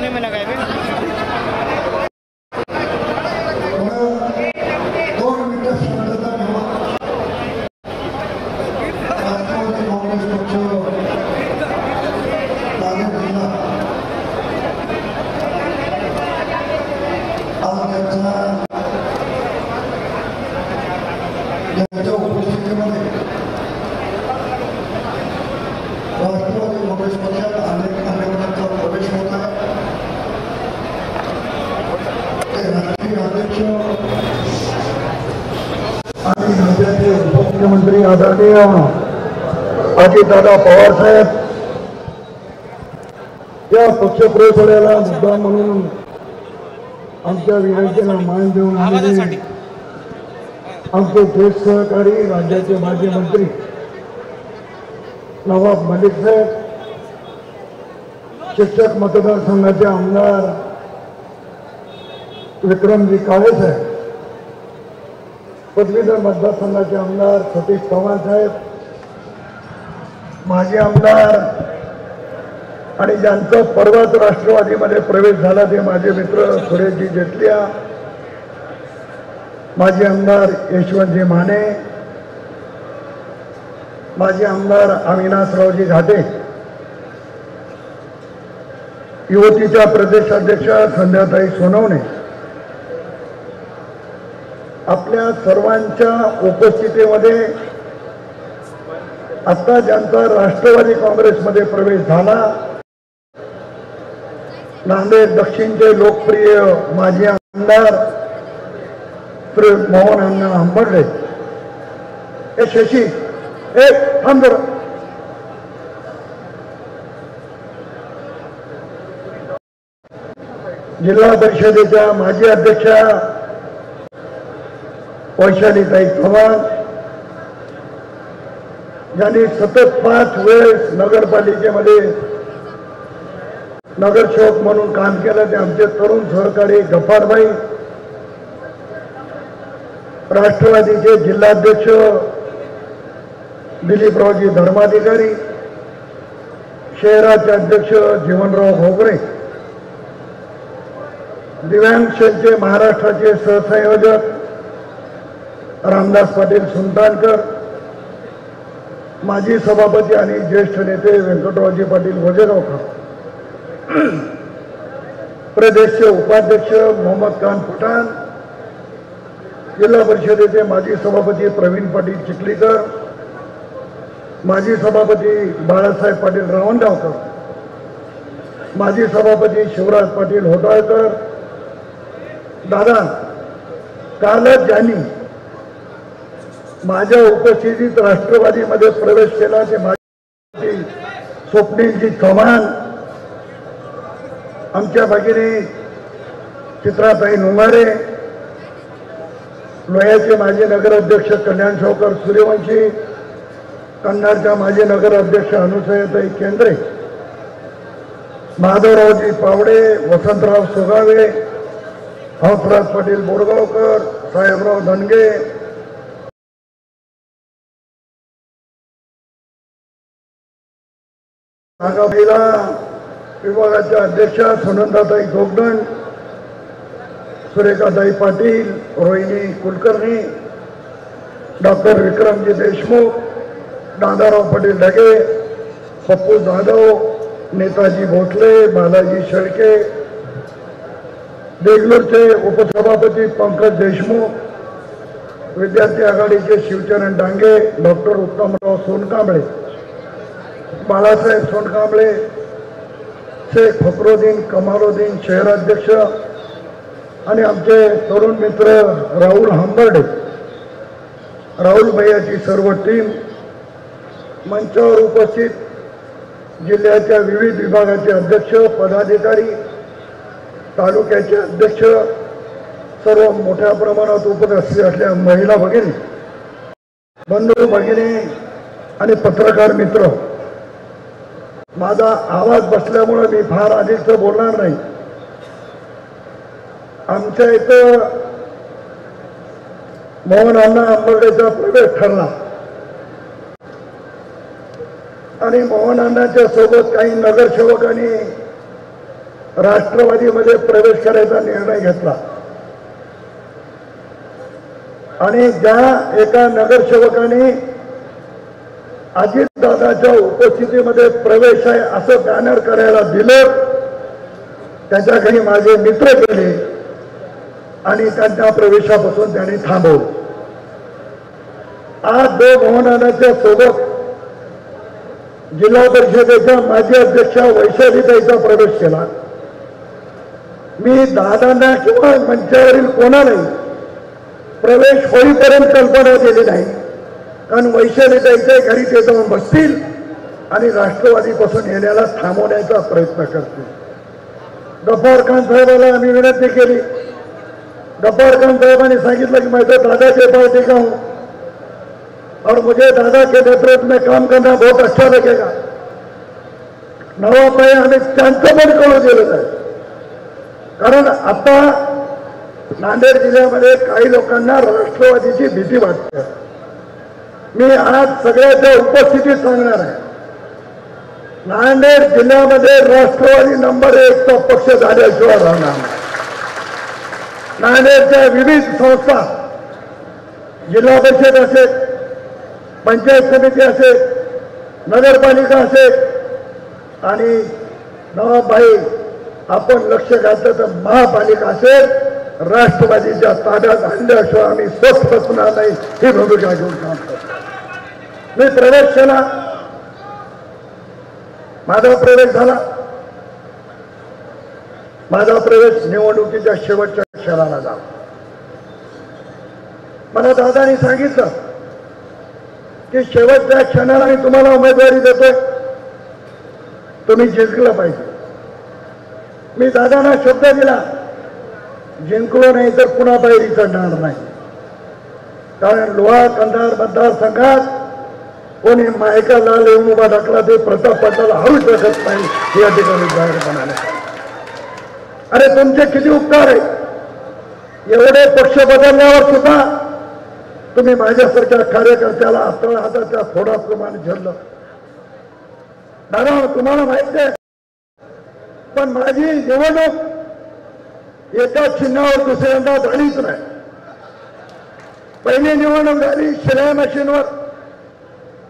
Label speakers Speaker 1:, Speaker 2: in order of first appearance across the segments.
Speaker 1: कोने में लगाए हुए
Speaker 2: मुख्यमंत्री आदरणीय अजितदादा पवार साहेब या पक्षप्रवेशाला मुद्दा म्हणून आमच्या विनंतीला मान देऊन आलेले आमचे ज्येष्ठ सहकारी राज्याचे माजी मंत्री नवाब मलिक साहेब, शिक्षक मतदारसंघाचे आमदार विक्रमजी काळे साहेब, पदवीधर मतदारसंघाचे आमदार सतीश चव्हाण साहेब, माजी आमदार आणि ज्यांचा परवाच राष्ट्रवादीमध्ये प्रवेश झाला ते माझे मित्र सुरेशजी जेटलिया, माजी आमदार यशवंतजी माने, माजी आमदार अविनाशरावजी घाटे, युवतीच्या प्रदेशाध्यक्षा संध्याताई सोनवणे, आपल्या सर्वांच्या उपस्थितीमध्ये आता ज्यांचा राष्ट्रवादी काँग्रेसमध्ये प्रवेश झाला, नांदेड दक्षिणचे लोकप्रिय माजी आमदार श्री मोहन अण्णा हंबर्डे, हे शशी एक थांब जरा, जिल्हा परिषदेच्या माजी अध्यक्षा वैशालीताई चव्हाण, ज्यांनी सतत 5 वेळेस नगरपालिकेमध्ये नगरसेवक म्हणून काम केलं ते आमचे तरुण सहकारी गफारबाई, राष्ट्रवादीचे जिल्हाध्यक्ष दिलीपरावजी धर्माधिकारी, शहराचे अध्यक्ष जीवनराव घोगरे, दिव्यांग सेलचे महाराष्ट्राचे सहसंयोजक रामदास पाटील सुलतानकर, माजी सभापती आणि ज्येष्ठ नेते व्यंकटरावजी पाटील वजेगावकर, प्रदेशचे उपाध्यक्ष मोहम्मद खान पठाण, जिल्हा परिषदेचे माजी सभापती प्रवीण पाटील चिखलीकर, माजी सभापती बाळासाहेब पाटील रावणगावकर, माजी सभापती शिवराज पाटील होटाळकर. दादा, कालच ज्यांनी माझ्या उपस्थितीत राष्ट्रवादीमध्ये प्रवेश केला ते माझी स्वप्नीलजी चव्हाण, आमच्या भगिनी चित्राताई नुंगारे, लोह्याचे माजी नगराध्यक्ष कल्याण शौकर सूर्यवंशी, कन्नडच्या माजी नगराध्यक्ष अनुसयाताई केंद्रे, माधवरावजी पावडे, वसंतराव सुगावे, हंसराज पाटील बोरगावकर, साहेबराव धनगे, नागाबीला विभागाच्या अध्यक्षा सुनंदाताई जोगदंड, सुरेखाताई पाटील, रोहिणी कुलकर्णी, डॉक्टर विक्रमजी देशमुख, दादाराव पाटील ढगे, पप्पू जाधव, नेताजी भोसले, बालाजी शेळके, देगलूरचे उपसभापती पंकज देशमुख, विद्यार्थी आघाडीचे शिवचरण डांगे, डॉक्टर उत्तमराव सोनकांबळे, बाळासाहेब सोनकांबळे, शेख फखरुद्दीन कमालुद्दीन शहराध्यक्ष आणि आमचे तरुण मित्र राहुल हंबर्डे, राहुल भैयाची सर्व टीम, मंचावर उपस्थित जिल्ह्याच्या विविध विभागाचे अध्यक्ष पदाधिकारी, तालुक्याचे अध्यक्ष, सर्व मोठ्या प्रमाणात उपस्थित असलेल्या महिला भगिनी, बंधू भगिनी आणि पत्रकार मित्र, माझा आवाज बसल्यामुळे मी फार अधिक बोलणार नाही. आमच्या इथं मोहन अण्णा हंबर्डेचा प्रवेश ठरला आणि मोहन अण्णाच्या सोबत काही नगरसेवकांनी राष्ट्रवादीमध्ये प्रवेश करायचा निर्णय घेतला आणि ज्या एका नगरसेवकाने अजितदादाच्या उपस्थितीमध्ये प्रवेश आहे असं बॅनर करायला दिलं, त्याच्या घरी माझे मित्र गेले आणि त्यांच्या प्रवेशापासून त्यांनी थांबवलं. आज भवनाच्या सोबत जिल्हा परिषदेच्या माजी अध्यक्षा वैशालीताईचा प्रवेश केला. मी दादांना किंवा मंचावरील कोणालाही प्रवेश होईपर्यंत कल्पना दिली नाही, कारण वैशालीताईच्या घरी ते जाऊन बसतील आणि राष्ट्रवादीपासून येण्याला थांबवण्याचा प्रयत्न करतील. गफ्फार खान साहेबाला आम्ही विनंती केली. गफ्फार खान साहेबांनी सांगितलं की मैं तो दादा के पार्टी का हूं और मुझे दादा के नेतृत्व में काम करना बहुत अच्छा लगेगा. नवा पाय आम्ही त्यांचं पण कळू दिलेलं आहे, कारण आता नांदेड जिल्ह्यामध्ये काही लोकांना राष्ट्रवादीची भीती वाटते. मी आज सगळ्याच्या उपस्थितीत सांगणार आहे, नांदेड जिल्ह्यामध्ये राष्ट्रवादी नंबर 1 चा पक्ष झाल्याशिवाय राहणार नाही. नांदेडच्या विविध संस्था, जिल्हा परिषद असेल, पंचायत समिती असेल, नगरपालिका असेल आणि नवाबाई आपण लक्ष घातलं तर महापालिका असेल, राष्ट्रवादीच्या ताब्यात आणल्याशिवाय आम्ही स्वस्थ बसणार नाही ही भूमिका घेऊन काम करतो. मी प्रवेश केला, माझा प्रवेश झाला. माझा प्रवेश निवडणुकीच्या शेवटच्या क्षणाला झाला. मला दादांनी सांगितलं की शेवटच्या क्षणाला मी तुम्हाला उमेदवारी देतोय, तुम्ही जिंकलं पाहिजे. मी दादांना शब्द दिला, जिंकलो नाही तर पुन्हा पायरी चढणार नाही, कारण लोहा कंधार मतदारसंघात कोणी मायका लाल येऊन उभा टाकला ते प्रताप पाटलाला हरू शकत नाही या ठिकाणी जाहीर म्हणाले. अरे तुमचे किती उपकार आहे, एवढे पक्ष बदलल्यावर सुद्धा तुम्ही माझ्यासारख्या कार्यकर्त्याला आपल्या हाताच्या थोडा प्रमाणे झेललं. दादा तुम्हाला माहिती आहे, पण माझी निवडणूक एका चिन्हावर दुसऱ्यांदा झालीच नाही. पहिली निवडणूक झाली शिलाई मशीनवर,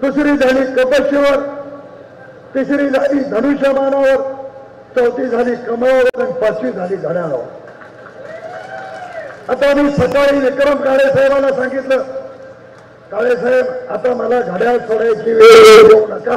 Speaker 2: दुसरी झाली कपशीवर, तिसरी झाली धनुष्यबाणावर, चौथी झाली कमळावर आणि पाचवी झाली घड्याळावर. आता मी सकाळी विक्रम काळे साहेबांना सांगितलं, काळे साहेब आता मला घड्याळ सोडायची वेळ येऊ नका.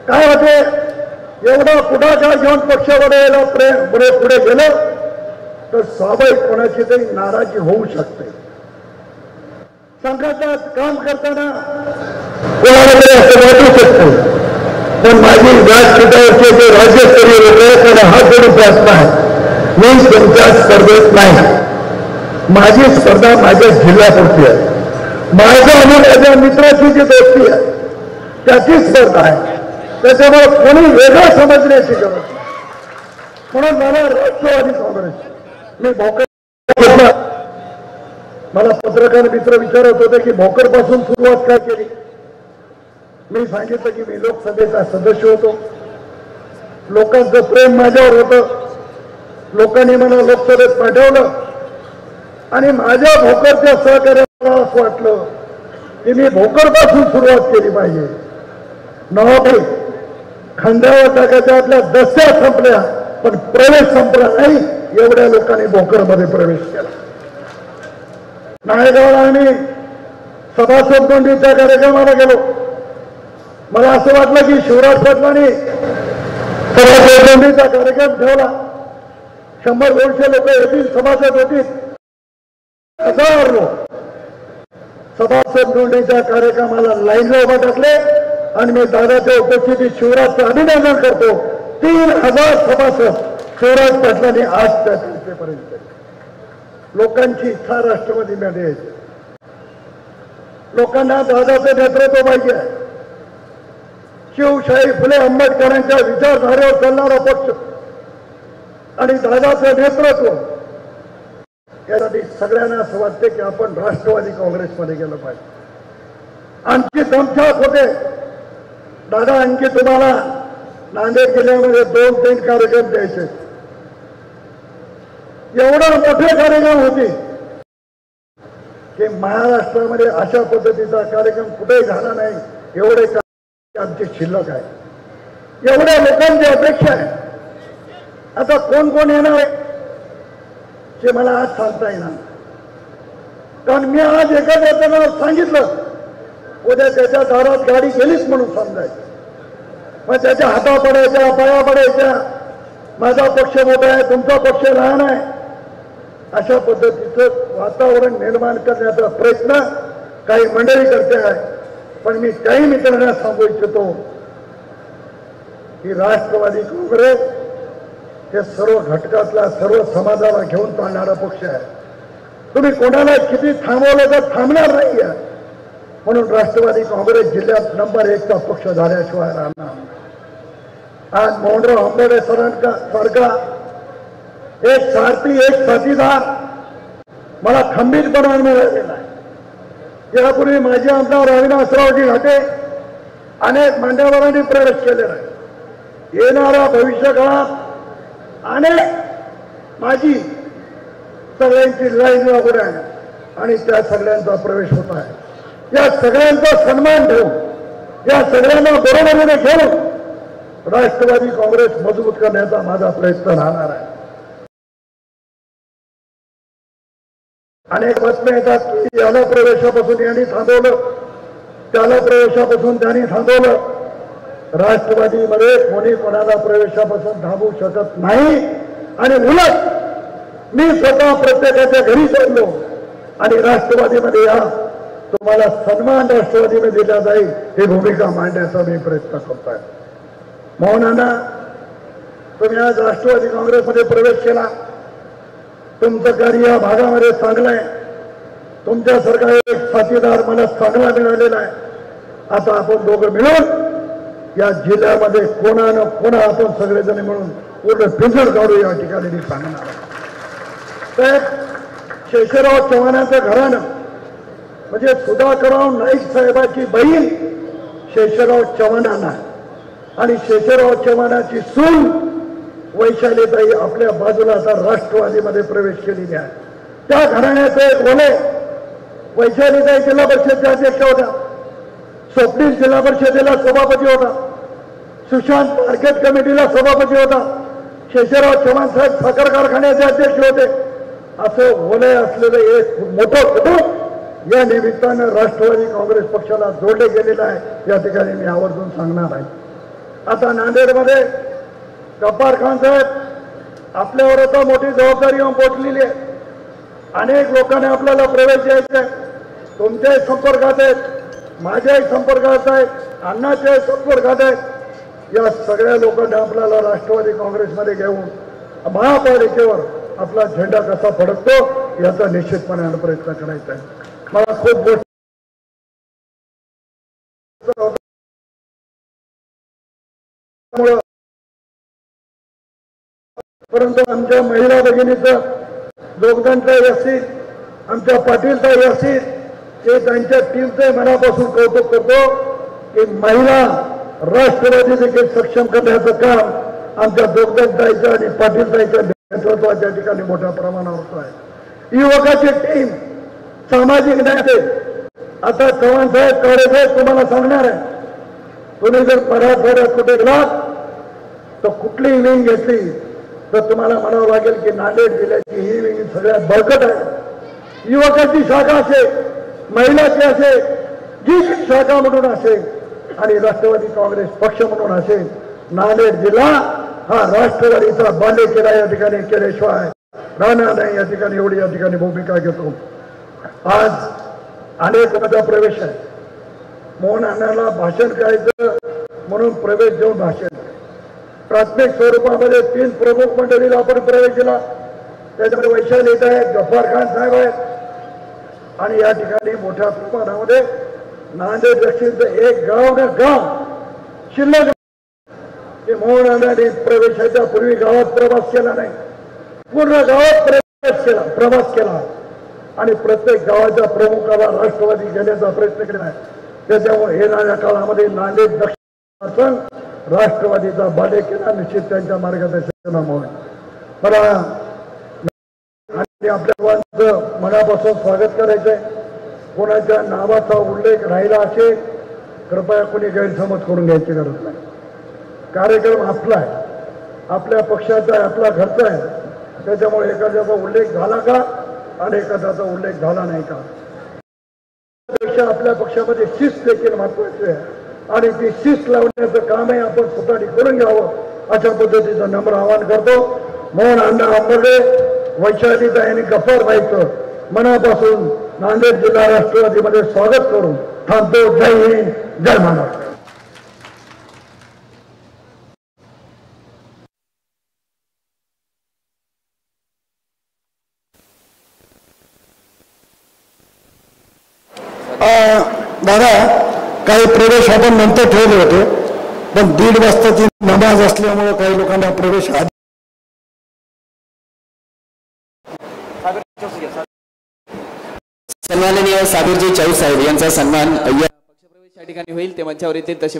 Speaker 2: काय होते, एवढा पुढाकार घेऊन पक्ष वाढवायला पुढे गेलं तर स्वाभाविक कोणाची तरी नाराजी होऊ शकते. संघात काम करताना कोणाला असं वाटू शकतो, पण माझी व्यासपीठावरचे जे राज्यस्तरीय लोक आहेत त्यांना हा जोडून प्रश्न आहे, मी तुमच्या स्पर्धेत नाही. माझी स्पर्धा माझ्या जिल्ह्यापुरती आहे. माझ्या आणि माझ्या मित्राची जी दोस्ती आहे त्याची स्पर्धा आहे. त्याच्यामुळे कोणी वेगळं समजण्याची गरज नाही. म्हणून मला राष्ट्रवादी काँग्रेस, मी भोकर, मला पत्रकार मित्र विचारत होते की भोकर पासून सुरुवात काय केली. मी सांगितलं की मी लोकसभेचा सदस्य होतो, लोकांचं प्रेम माझ्यावर होतं, लोकांनी मला लोकसभेत पाठवलं आणि माझ्या भोकरच्या सहकार्याला असं वाटलं की मी भोकर पासून सुरुवात केली पाहिजे. नवाबाई खांद्यावर टाकायच्या आपल्या दस्या संपल्या, पण प्रवेश संपला नाही. एवढ्या लोकांनी भोकरमध्ये प्रवेश केला. नायगावला आम्ही सभासद नोंदणीच्या कार्यक्रमाला गेलो. मला असं वाटलं की शिवराज पाटलांनी सभासद नोंदणीचा कार्यक्रम ठेवला, 100-200 लोक येतील, सभासद होतील. 1000 लोक सभासद नोंदणीच्या कार्यक्रमाला लाईनला उभा टाकले आणि मी दादाच्या उपस्थितीत शिवराजचं अभिनंदन करतो. 3000 सभासद शिवराज पाटलांनी आज त्या संस्थेपर्यंत. लोकांची इच्छा राष्ट्रवादीमध्ये आहे, लोकांना दादाचं नेतृत्व पाहिजे. शिवशाही फुले आंबेडकरांच्या विचारधारेवर चालणारा पक्ष आणि दादाचं नेतृत्व, यासाठी सगळ्यांना असं वाटते की आपण राष्ट्रवादी काँग्रेसमध्ये गेलं पाहिजे. आमची धमछाक होते, दादा आणखी तुम्हाला नांदेड जिल्ह्यामध्ये 2-3 कार्यक्रम द्यायचे. एवढा मोठे कार्यक्रम होते की महाराष्ट्रामध्ये अशा पद्धतीचा कार्यक्रम कुठेही झाला नाही. एवढे आमची शिल्लक आहे. एवढ्या लोकांची अपेक्षा आहे. आता कोण कोण येणार आहे ते मला आज सांगता येणार, कारण मी आज एखाद्याला सांगितलं, उद्या त्याच्या दारात गाडी गेलीच म्हणून समजायचं, मग त्याच्या हाता पडायच्या, पाया पडायच्या, माझा पक्ष मोठा आहे, तुमचा पक्ष लहान आहे, अशा पद्धतीचं वातावरण निर्माण करण्याचा प्रयत्न काही मंडळी करते आहे. पण मी काही मित्रांना सांगू इच्छितो की राष्ट्रवादी काँग्रेस हे सर्व घटकातला, सर्व समाजाला घेऊन चालणारा पक्ष आहे. तुम्ही कोणाला किती थांबवलं तर थांबणार नाही आहे. म्हणून राष्ट्रवादी काँग्रेस जिल्ह्यात नंबर 1 चा पक्ष झाल्याशिवाय राहणार. आज मोहनराव आंबेडकर सारखा एक सारथी, एक साथीदार मला खंबीरपणाने मिळालेला आहे. यापूर्वी माजी आमदार अविनाशरावजी घाटे अनेक मान्यवरांनी प्रवेश केलेला आहे. येणाऱ्या भविष्य काळात अनेक माझी सगळ्यांची लाईन लागून आहे आणि त्या सगळ्यांचा प्रवेश होत आहे. या सगळ्यांचा सन्मान ठेवून, या सगळ्यांना बरोबरीने घेऊन राष्ट्रवादी काँग्रेस मजबूत करण्याचा माझा प्रयत्न राहणार आहे. अनेक बातम्या येतात की याला प्रवेशापासून यांनी थांबवलं, त्याला प्रवेशापासून त्यांनी थांबवलं. राष्ट्रवादीमध्ये कोणी कोणाला प्रवेशापासून थांबवू शकत नाही. आणि उलट मी स्वतः प्रत्येकाच्या घरी चाललो आणि राष्ट्रवादीमध्ये या, तुम्हाला सन्मान राष्ट्रवादीमध्ये दिला जाईल ही भूमिका मांडण्याचा मी प्रयत्न करतोय. मोहनांना, तुम्ही आज राष्ट्रवादी काँग्रेसमध्ये प्रवेश केला, तुमचं कार्य या भागामध्ये चांगलं आहे. तुमच्यासारखा एक साथीदार मला चांगला मिळालेला आहे. आता आपण दोघं मिळून या जिल्ह्यामध्ये कोणा न कोणा आपण सगळेजण मिळून पूर्ण पिंजर काढू या ठिकाणी मी सांगणार आहे. तर शेषराव चव्हाणांचं घराणं म्हणजे सुधाकरराव नाईक साहेबांची बहीण शेषराव चव्हाणांना आणि शेषराव चव्हाणांची सून वैशालीताई आपल्या बाजूला आता राष्ट्रवादीमध्ये प्रवेश केलेली आहे. त्या घराण्याचे एक ओले वैशालीताई जिल्हा परिषदेच्या अध्यक्ष होत्या, स्वप्नील जिल्हा परिषदेला सभापती होता, सुशांत मार्केट कमिटीला सभापती होता, शेषराव चव्हाण साहेब साखर कारखान्याचे अध्यक्ष होते. असं ओले असलेलं एक मोठं कुटुंब या निमित्तानं राष्ट्रवादी काँग्रेस पक्षाला जोडले गेलेलं आहे. या ठिकाणी मी आवर्जून सांगणार आहे. आता नांदेडमध्ये गब्बार खान साहेब आपल्यावर आता मोठी जबाबदारी येऊन पोचलेली आहे. अनेक लोकांनी आपल्याला प्रवेश द्यायचा आहे. तुमच्याही संपर्कात आहेत, माझ्याही संपर्कात आहेत, अण्णाच्याही संपर्कात आहेत. या सगळ्या लोकांनी आपल्याला राष्ट्रवादी काँग्रेसमध्ये घेऊन महापालिकेवर आपला झेंडा कसा फडकतो याचा निश्चितपणे प्रयत्न करायचा आहे. मला खूप गोष्ट परंतु आमच्या महिला भगिनीचं योगदानताई असतील, आमच्या पाटीलताई असतील, ते त्यांच्या टीमचे मनापासून कौतुक करतो की महिला राष्ट्रवादी देखील सक्षम करण्याचं काम आमच्या योगदानताईच्या आणि पाटीलताईच्या नेतृत्वाच्या ठिकाणी मोठ्या प्रमाणावर होत आहे. युवकाची टीम, सामाजिक न्याय, आता चव्हाण साहेब, काळे साहेब तुम्हाला सांगणार आहे, तुम्ही जर मराठवाड्यात कुठे गेलात तर कुठलीही विंग घेतली तर तुम्हाला म्हणावं लागेल की नांदेड जिल्ह्याची ही विंग सगळ्यात बळकट आहे. युवकाची शाखा असेल, महिलाची असेल, जी शाखा म्हणून असेल आणि राष्ट्रवादी काँग्रेस पक्ष म्हणून असेल, नांदेड जिल्हा हा राष्ट्रवादीचा बालेकिल्ला या ठिकाणी केल्याशिवाय राहणार नाही. या ठिकाणी एवढी या ठिकाणी भूमिका घेतो. आज अनेक माझा प्रवेश आहे. मोहन अण्णाला भाषण करायचं म्हणून प्रवेश देऊन भाषण, प्राथमिक स्वरूपामध्ये 3 प्रमुख मंडळीला आपण प्रवेश दिला. त्याच्यामध्ये वैशालीताई आहेत, गब्बार खान साहेब आहेत आणि या ठिकाणी मोठ्या प्रमाणामध्ये नांदेड दक्षिणचं एक गाव न गाव शिल्लक की मोहन अण्णांनी प्रवेशाच्या पूर्वी गावात प्रवास केला नाही, पूर्ण गावात प्रवास केला आणि प्रत्येक गावाच्या प्रमुखाला राष्ट्रवादी घेण्याचा प्रयत्न केला आहे. त्याच्यामुळे येणाऱ्या काळामध्ये नांदेड दक्षिण राष्ट्रवादीचा बाले केला निश्चित त्यांच्या मार्गदर्शनामुळे. मला आणि आपल्या सर्वांचं मनापासून स्वागत करायचंय. कोणाच्या नावाचा उल्लेख राहिला असेल कृपया कोणी गैरसमज करून घ्यायची गरज नाही. कार्यक्रम आपला आहे, आपल्या पक्षाचा आहे, आपला खर्च आहे. त्याच्यामुळे एखाद्याचा उल्लेख झाला का आणि एखाद्याचा उल्लेख झाला नाही का, पेक्षा आपल्या पक्षामध्ये शिस्त देखील महत्वाची आहे आणि ती शिस्त लावण्याचं कामही आपण स्वतःने करून घ्यावं अशा पद्धतीचं नम्र आवाहन करतो. मोहन अण्णा आंबर्डे, वैशालीता यांनी गफ्फारबाईचं मनापासून नांदेड जिल्हा राष्ट्रवादीमध्ये स्वागत करून थांबतो. जय हिंद, जय महाराष्ट्र. दादा, काही प्रवेश आपण नंतर ठेवले होते, पण 1:30 वाजताची नमाज असल्यामुळे काही लोकांना प्रवेश
Speaker 1: सन्माननीय साबीरजी चौसाहेब यांचा सन्मान या पक्षप्रवेश या ठिकाणी होईल. ते मंचावर येतील. तसे